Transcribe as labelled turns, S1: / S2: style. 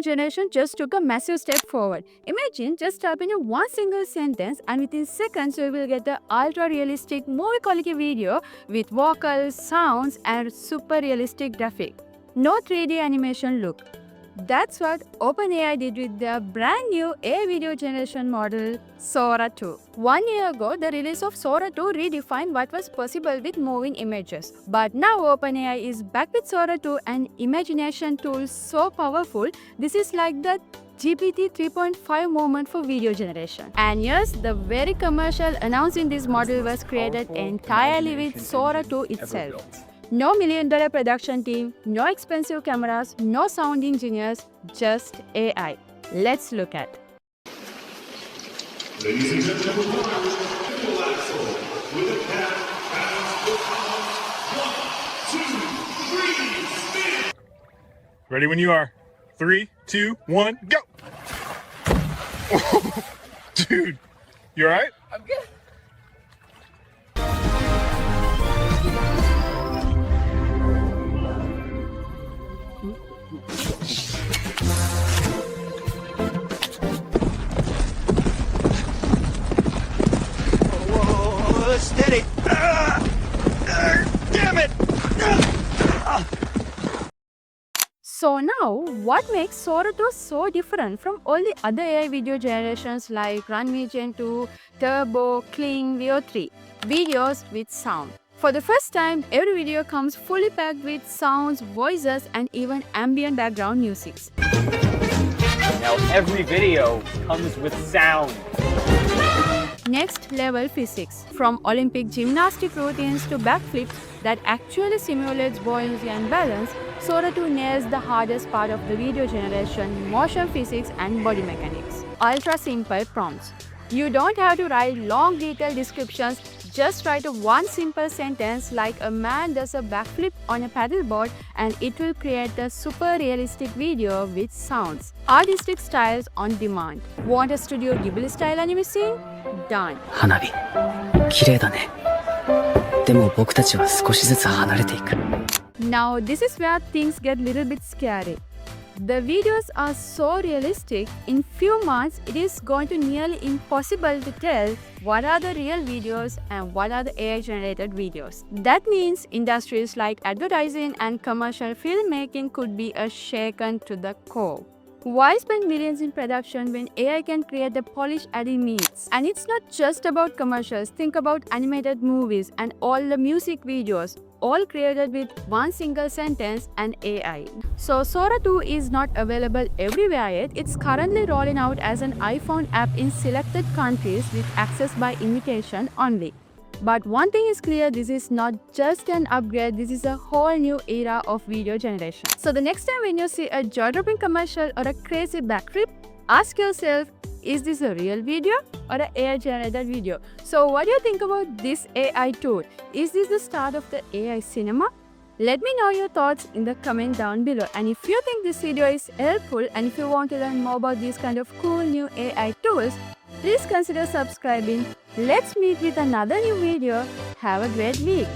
S1: video generation just took a massive step forward. Imagine just typing in one single sentence and within seconds you will get the ultra-realistic movie quality video with vocals, sounds and super realistic graphics. No 3D animation look. That's what OpenAI did with their brand new AI video generation model, SORA 2. 1 year ago, the release of SORA 2 redefined what was possible with moving images. But now OpenAI is back with SORA 2, an imagination tool so powerful, this is like the GPT 3.5 moment for video generation. And yes, the very commercial announced in this model was created entirely with SORA 2 itself. No million-dollar production team, no expensive cameras, no sound engineers, just AI. Let's look at.
S2: Ladies and gentlemen, with a cat, 1, 2, 3, spin!
S3: Ready when you are. 3, 2, 1, go! Dude, you alright?
S4: I'm good.
S3: Whoa, steady! Damn it!
S1: So now, what makes SORA 2 so different from all the other AI video generations like Runway Gen 2, Turbo, Kling, Veo 3? Videos with sound. For the first time, every video comes fully packed with sounds, voices and even ambient background music.
S4: Now every video comes with sound.
S1: Next level physics. From Olympic gymnastic routines to backflips that actually simulates buoyancy and balance, SORA 2 nails the hardest part of the video generation, motion physics and body mechanics. Ultra simple prompts. You don't have to write long detailed descriptions, just write one simple sentence like a man does a backflip on a paddleboard and it will create the super realistic video with sounds. Artistic styles on demand. Want a Studio Ghibli style anime scene? Done.
S5: 花火綺麗だねでも僕たちは少しずつ離れていく
S1: Now this is where things get a little bit scary. The videos are so realistic, in few months it is going to be nearly impossible to tell what are the real videos and what are the AI generated videos. That means industries like advertising and commercial filmmaking could be shaken to the core. Why spend millions in production when AI can create the polished ad it needs? And it's not just about commercials, think about animated movies and all the music videos, all created with one single sentence and AI. So SORA 2 is not available everywhere yet. It's currently rolling out as an iPhone app in selected countries with access by invitation only. But one thing is clear, this is not just an upgrade, this is a whole new era of video generation. So the next time when you see a jaw-dropping commercial or a crazy backflip, ask yourself, is this a real video or an AI generated video? So what do you think about this AI tool? Is this the start of the AI cinema? Let me know your thoughts in the comment down below. And if you think this video is helpful and if you want to learn more about these kind of cool new AI tools, please consider subscribing. Let's meet with another new video. Have a great week.